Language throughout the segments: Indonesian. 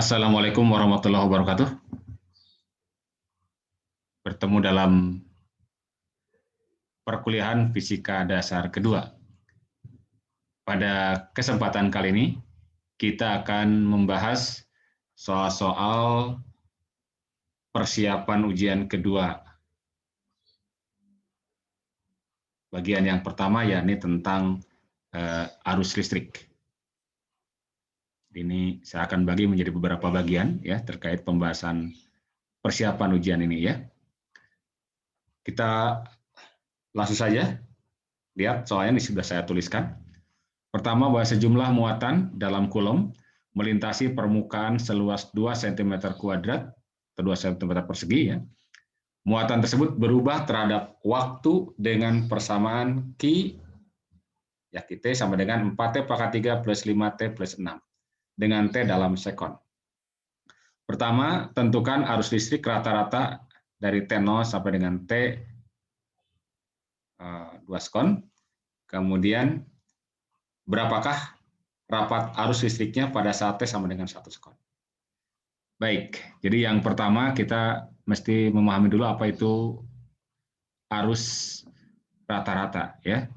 Assalamualaikum warahmatullahi wabarakatuh. Bertemu dalam perkuliahan fisika dasar kedua. Pada kesempatan kali ini, kita akan membahas soal-soal persiapan ujian kedua. Bagian yang pertama yakni tentang arus listrik. Ini saya akan bagi menjadi beberapa bagian ya terkait pembahasan persiapan ujian ini ya. Kita langsung saja lihat soalnya ini sudah saya tuliskan. Pertama, bahwa sejumlah muatan dalam kulom melintasi permukaan seluas 2 cm kuadrat atau 2 cm persegi ya. Muatan tersebut berubah terhadap waktu dengan persamaan Q ya T sama dengan 4T pangkat 3 plus 5T plus 6 dengan T dalam sekon. Pertama, tentukan arus listrik rata-rata dari T0 sampai dengan T 2 sekon. Kemudian berapakah rapat arus listriknya pada saat T sama dengan 1 sekon. Baik, jadi yang pertama kita mesti memahami dulu apa itu arus rata-rata ya.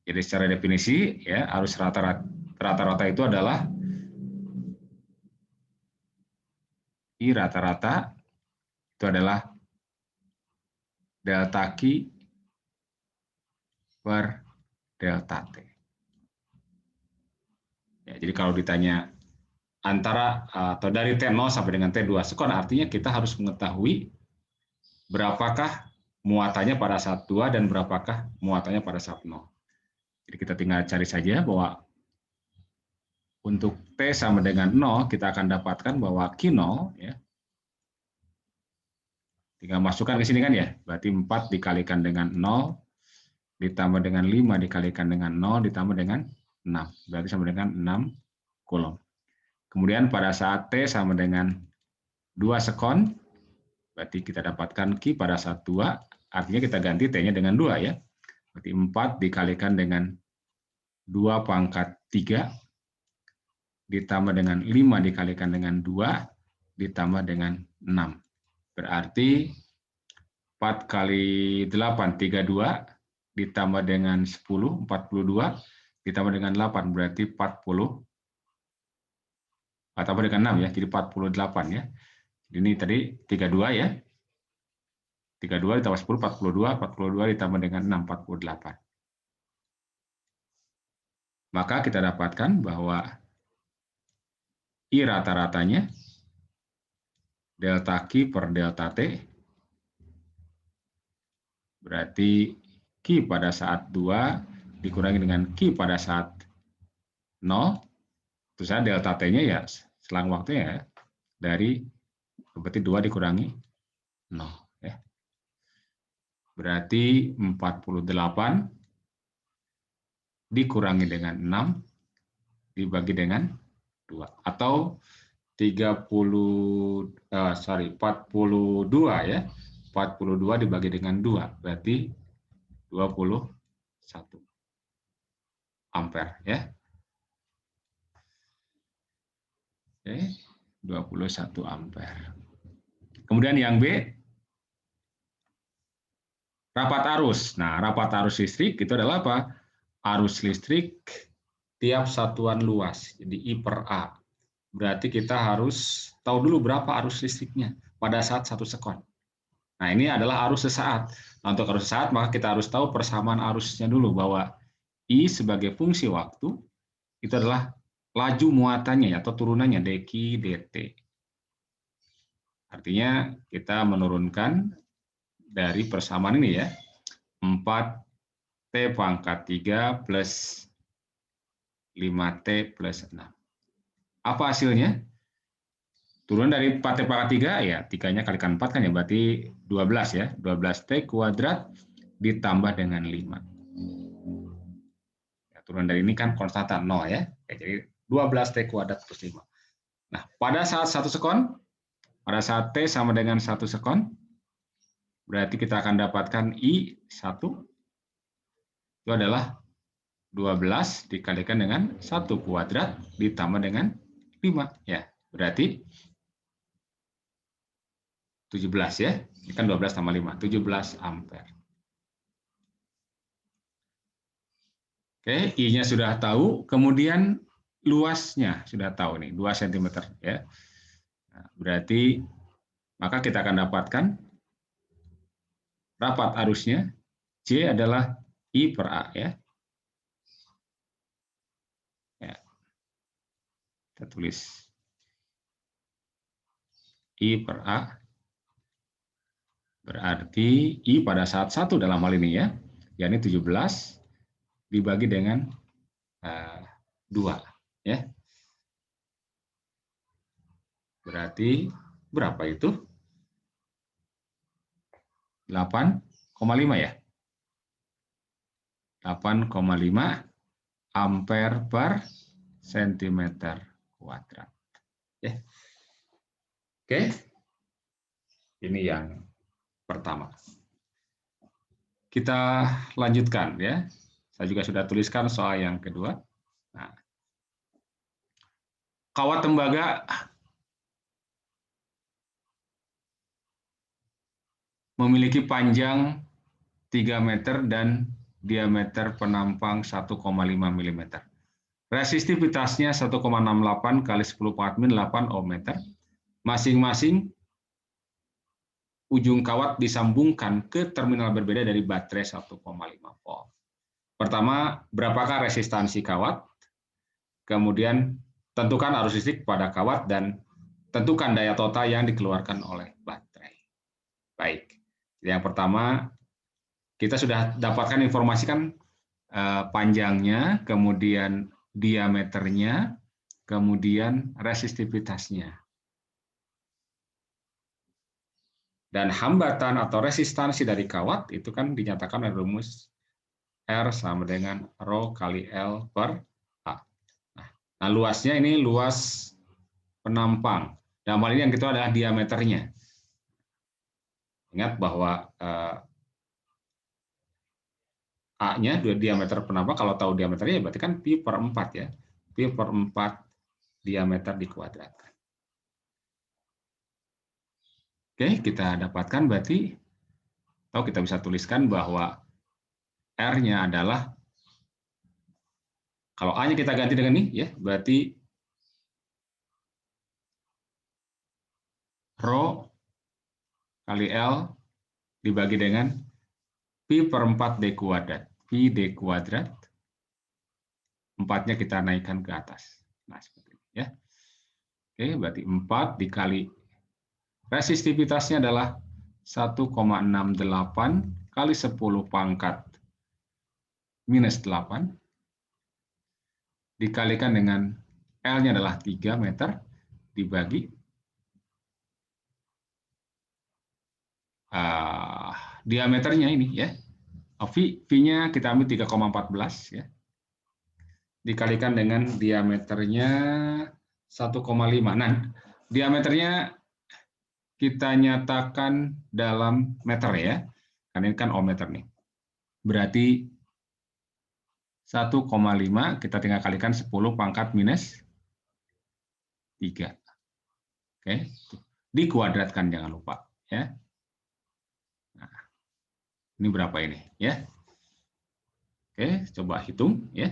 Jadi secara definisi ya arus rata-rata itu adalah I rata-rata itu adalah delta Q per delta T. Ya, jadi kalau ditanya antara atau dari T0 sampai dengan T2 sekon artinya kita harus mengetahui berapakah muatannya pada saat 2 dan berapakah muatannya pada saat 0. Jadi kita tinggal cari saja bahwa untuk T sama dengan 0 kita akan dapatkan bahwa Q0 ya. Tinggal masukkan ke sini kan ya. Berarti 4 dikalikan dengan 0 ditambah dengan 5 dikalikan dengan 0 ditambah dengan 6. Berarti sama dengan 6 kulom. Kemudian pada saat T sama dengan 2 sekon berarti kita dapatkan Q pada saat 2, artinya kita ganti T-nya dengan 2 ya. Berarti 4 dikalikan dengan 2 pangkat 3 ditambah dengan 5 dikalikan dengan 2 ditambah dengan 6. Berarti 4 kali 8, 32 ditambah dengan 10, 42 ditambah dengan 8 berarti 40. Tambah dengan 6 ya, jadi 48 ya. Ini tadi 32 ya. 32 ditambah 10, 42, 42 ditambah dengan 6, 48. Maka kita dapatkan bahwa I rata-ratanya delta Q per delta T berarti Q pada saat 2 dikurangi dengan Q pada saat 0, terus delta T-nya ya selang waktunya ya, dari berarti 2 dikurangi 0 ya. Berarti 48 dikurangi dengan 6 dibagi dengan 2 atau 42 ya. 42 dibagi dengan 2 berarti 21 ampere ya. Oke, 21 ampere. Kemudian yang B, rapat arus. Nah, rapat arus listrik itu adalah apa? Arus listrik tiap satuan luas, jadi I per A. Berarti kita harus tahu dulu berapa arus listriknya pada saat 1 sekon. Nah, ini adalah arus sesaat. Nah, untuk arus sesaat, maka kita harus tahu persamaan arusnya dulu, bahwa I sebagai fungsi waktu, itu adalah laju muatannya atau turunannya, dq dt. Artinya, kita menurunkan dari persamaan ini ya, 4T pangkat 3 plus 5T plus 6. Apa hasilnya? Turun dari 4T pangkat 3, ya 3-nya kalikan 4 kan ya, berarti 12 ya. 12T kuadrat ditambah dengan 5. Ya, turun dari ini kan konstanta 0 ya. Oke, jadi 12T kuadrat plus 5. Nah, pada saat 1 sekon, pada saat T sama dengan 1 sekon, berarti kita akan dapatkan I1 itu adalah 12 dikalikan dengan 1 kuadrat ditambah dengan 5 ya. Berarti 17 ya. Ini kan 12 tambah 5, 17 ampere. Oke, I-nya sudah tahu, kemudian luasnya sudah tahu nih, 2 cm ya. Nah, berarti maka kita akan dapatkan rapat arusnya J adalah I per A ya. Ya. Kita tulis I per A berarti I pada saat 1 dalam hal ini ya, yakni 17 dibagi dengan 2 ya. Berarti berapa itu? 8,5 ya. 8,5 ampere per sentimeter kuadrat. Ya. Oke. Ini yang pertama. Kita lanjutkan ya. Saya juga sudah tuliskan soal yang kedua. Nah, kawat tembaga memiliki panjang 3 meter dan diameter penampang 1,5 mm. Resistivitasnya 1,68 kali 10 pangkat min 8 ohmmeter. Masing-masing ujung kawat disambungkan ke terminal berbeda dari baterai 1,5 volt. Pertama, berapakah resistansi kawat? Kemudian tentukan arus listrik pada kawat dan tentukan daya total yang dikeluarkan oleh baterai. Baik. Yang pertama, kita sudah dapatkan informasi kan panjangnya, kemudian diameternya, kemudian resistivitasnya. Dan hambatan atau resistansi dari kawat itu kan dinyatakan oleh rumus R sama dengan Rho kali L per A. Nah, luasnya ini luas penampang. Dalam hal ini yang kita adalah diameternya. Ingat bahwa A-nya diameter penampang, kalau tahu diameternya berarti kan pi per 4 ya. Pi per 4 diameter dikuadratkan. Oke, kita dapatkan berarti, atau kita bisa tuliskan bahwa R-nya adalah, kalau A-nya kita ganti dengan ini, ya, berarti Rho kali L dibagi dengan pi per 4 D kuadrat. Pi D kuadrat, 4-nya kita naikkan ke atas. Nah, seperti ini. Ya. Oke, berarti 4 dikali resistivitasnya adalah 1,68 kali 10 pangkat minus 8 dikalikan dengan L-nya adalah 3 meter dibagi diameternya ini ya. V-nya kita ambil 3,14 ya. Dikalikan dengan diameternya 1,5. Nah, diameternya kita nyatakan dalam meter ya. Karena ini kan ohmmeter nih. Berarti 1,5 kita tinggal kalikan 10 pangkat minus 3. Oke, dikuadratkan jangan lupa ya. Nah, ini berapa ini ya? Oke, coba hitung ya.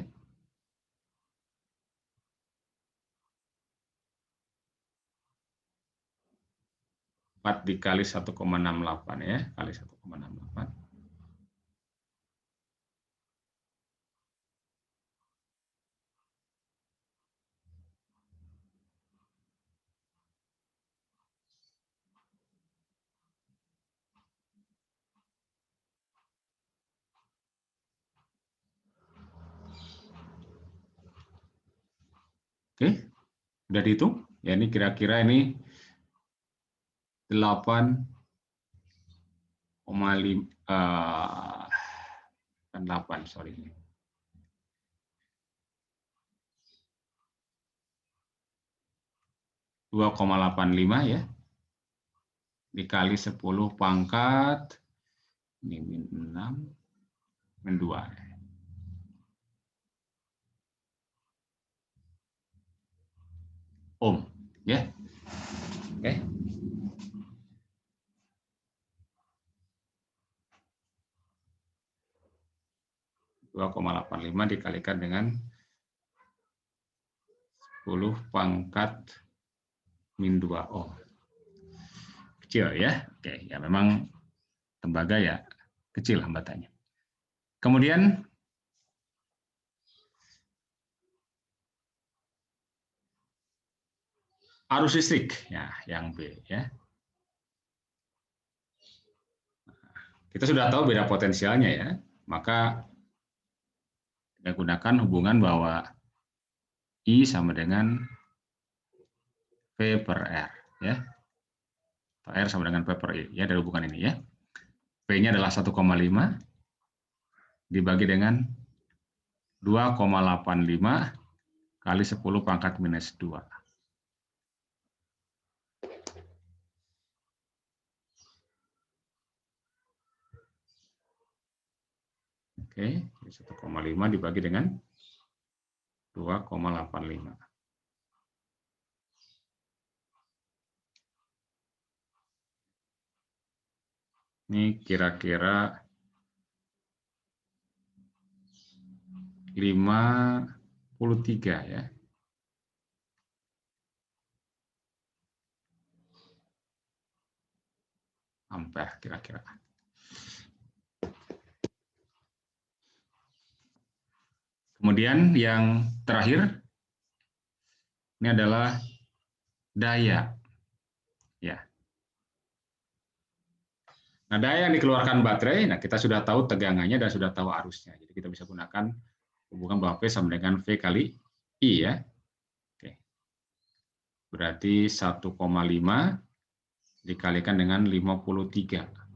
4 dikali 1,68 ya, kali 1,68. Oke, sudah dihitung? Ya, ini kira-kira ini 8,8 sorry. 2,85 ya. Dikali 10 pangkat ini min 6 min 2. ohm, ya. Oke. 2,85 dikalikan dengan 10 pangkat min 2 ohm. Kecil ya. Oke, ya memang tembaga ya kecil hambatannya. Kemudian arus listrik, ya yang B ya. Kita sudah tahu beda potensialnya ya, maka kita gunakan hubungan bahwa I sama dengan V per R ya. R sama dengan P per I ya dari hubungan ini ya. P-nya adalah 1,5 dibagi dengan 2,85 kali 10 pangkat minus 2. Oke, 1,5 dibagi dengan 2,85. Ini kira-kira 53 ya. Ampere kira-kira. Kemudian yang terakhir ini adalah daya. Ya. Nah, daya yang dikeluarkan baterai, nah kita sudah tahu tegangannya dan sudah tahu arusnya. Jadi kita bisa gunakan hubungan bahwa P sama dengan V kali I ya. Oke. Berarti 1,5 dikalikan dengan 53.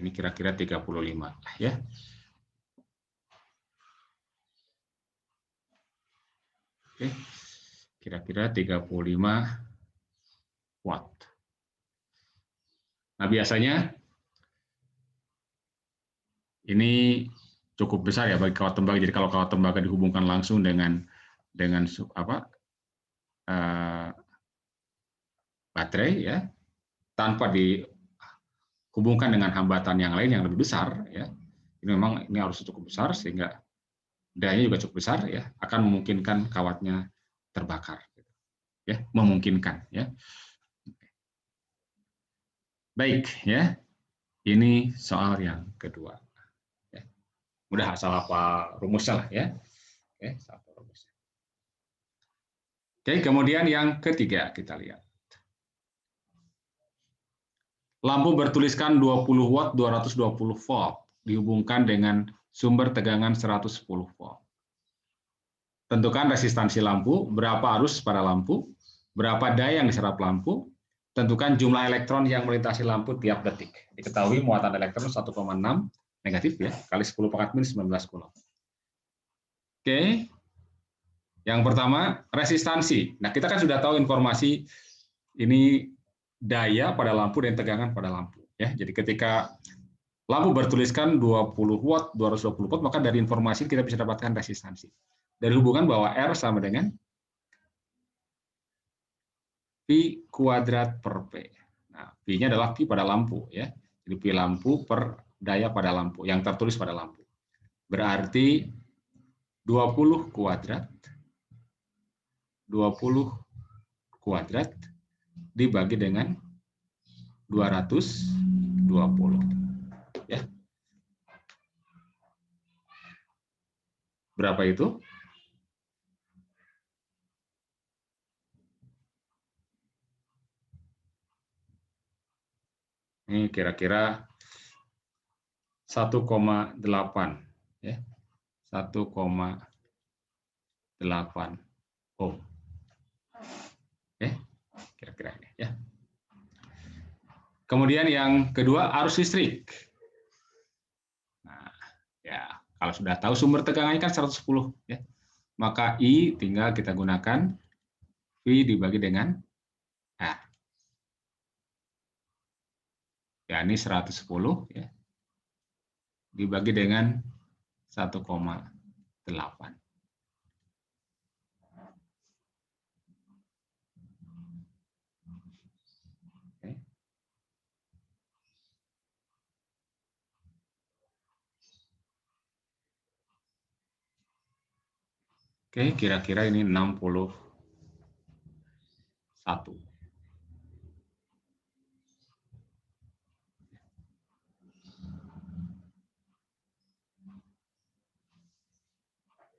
Ini kira-kira 35 ya. Oke. Kira-kira 35 watt. Nah, biasanya ini cukup besar ya bagi kawat tembaga. Jadi kalau kawat tembaga dihubungkan langsung dengan baterai ya, tanpa dihubungkan dengan hambatan yang lain yang lebih besar ya. Ini memang ini harus cukup besar sehingga dayanya juga cukup besar ya, akan memungkinkan kawatnya terbakar ya, memungkinkan ya. Baik ya. Ini soal yang kedua. Ya. Mudah asal apa rumusnya lah ya. Oke, satu rumusnya. Oke, kemudian yang ketiga kita lihat. Lampu bertuliskan 20 watt 220 volt dihubungkan dengan sumber tegangan 110 volt. Tentukan resistansi lampu, berapa arus pada lampu, berapa daya yang diserap lampu, tentukan jumlah elektron yang melintasi lampu tiap detik. Diketahui muatan elektron 1,6 negatif ya, kali 10 pangkat min 19 coulomb. Oke. Yang pertama, resistansi. Nah, kita kan sudah tahu informasi ini daya pada lampu dan tegangan pada lampu ya. Jadi ketika lampu bertuliskan 20 watt, 220 volt, maka dari informasi kita bisa dapatkan resistansi. Dari hubungan bahwa R sama dengan Pi kuadrat per P. Nah, Pi-nya adalah Pi pada lampu ya. Jadi Pi lampu per daya pada lampu yang tertulis pada lampu. Berarti 20 kuadrat dibagi dengan 220 ya. Berapa itu? Ini kira-kira 1,8 ya. 1,8 ohm. Oke, kira-kira ini ya. Kemudian yang kedua arus listrik. Nah, ya kalau sudah tahu sumber tegangannya kan 110 ya. Maka I tinggal kita gunakan V dibagi dengan R. Ya, ini 110 ya. dibagi dengan 1,8. Oke, kira-kira ini 61.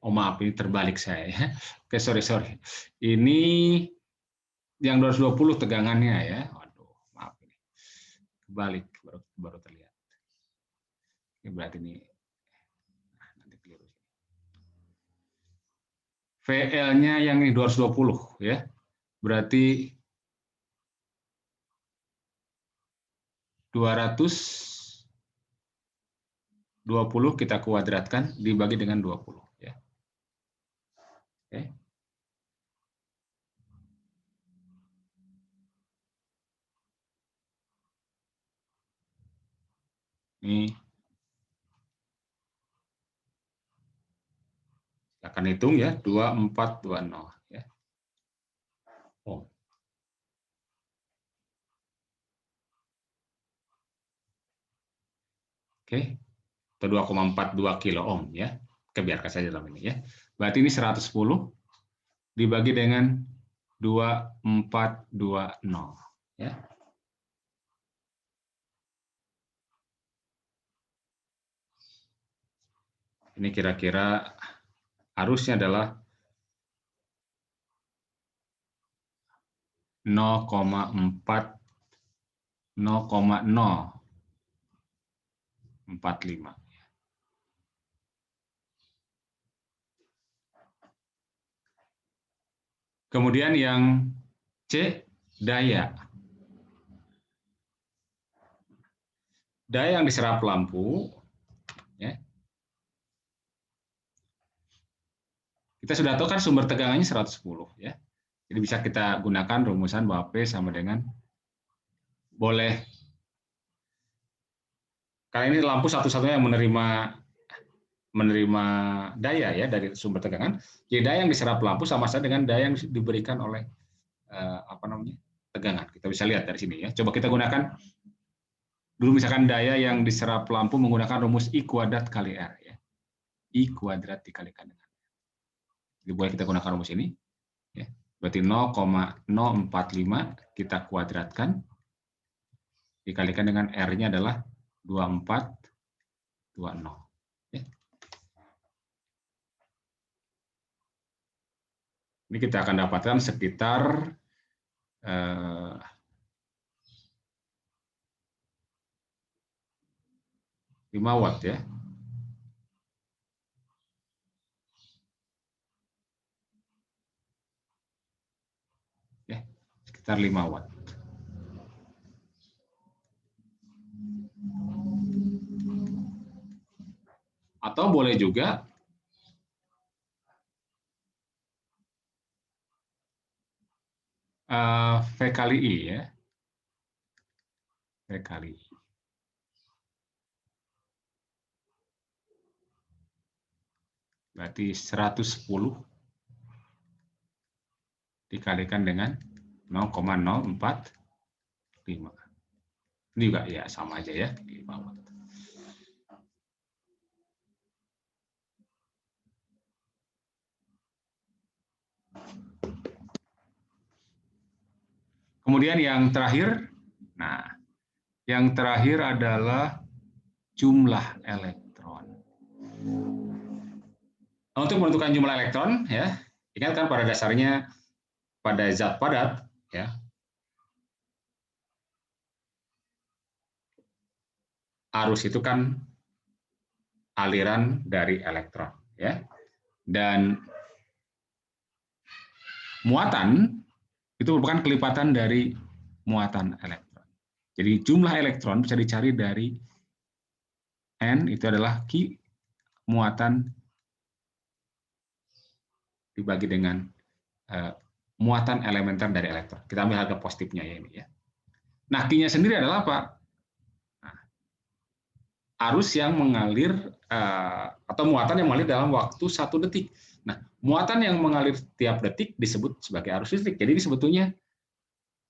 Oh maaf, ini terbalik saya ya. Oke, sorry. Ini yang 220 tegangannya ya. Waduh, maaf ini. Kebalik, baru terlihat. Ini berarti ini nanti keliru. VL-nya yang ini 220 ya. Berarti 220 kita kuadratkan dibagi dengan 20 ya. Oke. Ini akan hitung ya, 2420 ya. Oh. Oke. Atau 2,42 kilo ohm ya. Biarkan saja dalam ini ya. Berarti ini 110 dibagi dengan 2420 ya. Ini kira-kira arusnya adalah 0,045. Kemudian yang C, daya. Daya yang diserap lampu, ya. Kita sudah tahu kan sumber tegangannya 110, ya. Jadi bisa kita gunakan rumusan bahwa P sama dengan, boleh, karena ini lampu satu-satunya yang menerima daya ya dari sumber tegangan. Jadi daya yang diserap lampu sama saja dengan daya yang diberikan oleh tegangan. Kita bisa lihat dari sini ya. Coba kita gunakan dulu misalkan daya yang diserap lampu menggunakan rumus I kuadrat kali R ya. I kuadrat dikalikan dengan. Jadi boleh kita gunakan rumus ini ya. Berarti 0,045 kita kuadratkan dikalikan dengan R-nya adalah 2420. Ya. Ini kita akan dapatkan sekitar 5 watt ya. Ya, sekitar 5 watt. Atau boleh juga V kali I ya. V kali I. Berarti 110 dikalikan dengan 0,045. Ini juga ya sama aja ya, 5 watt. Kemudian yang terakhir, nah, yang terakhir adalah jumlah elektron. Untuk menentukan jumlah elektron, ya, ingat kan pada dasarnya pada zat padat, ya, arus itu kan aliran dari elektron, ya, dan muatan itu merupakan kelipatan dari muatan elektron. Jadi jumlah elektron bisa dicari dari N, itu adalah Q muatan dibagi dengan muatan elementer dari elektron. Kita ambil harga positifnya ya ini ya. Nah, Q-nya sendiri adalah apa? Nah, arus yang mengalir atau muatan yang mengalir dalam waktu 1 detik. Nah, muatan yang mengalir tiap detik disebut sebagai arus listrik. Jadi ini sebetulnya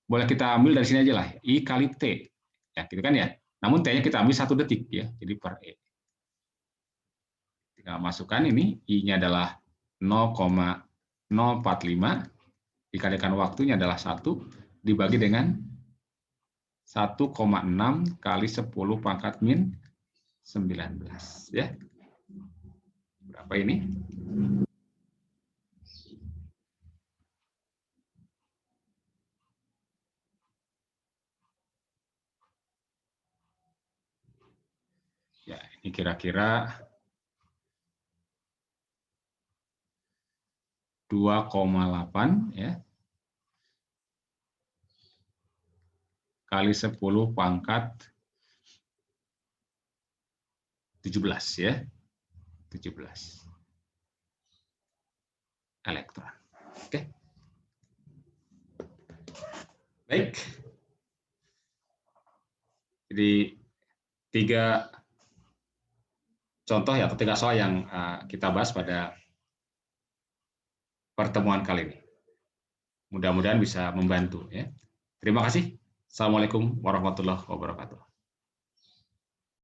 boleh kita ambil dari sini aja lah, I kali T. Ya, gitu kan ya. Namun T-nya kita ambil 1 detik ya, jadi per E. Tinggal masukkan ini, I-nya adalah 0,045, dikalikan waktunya adalah 1, dibagi dengan 1,6 kali 10 pangkat min 19. Ya. Berapa ini? Ya, ini kira-kira 2,8 ya. Kali 10 pangkat 17 ya. 17 elektron. Oke. Baik. Jadi 3 contoh ya, atau 3 soal yang kita bahas pada pertemuan kali ini. Mudah-mudahan bisa membantu ya. Terima kasih. Assalamualaikum warahmatullahi wabarakatuh.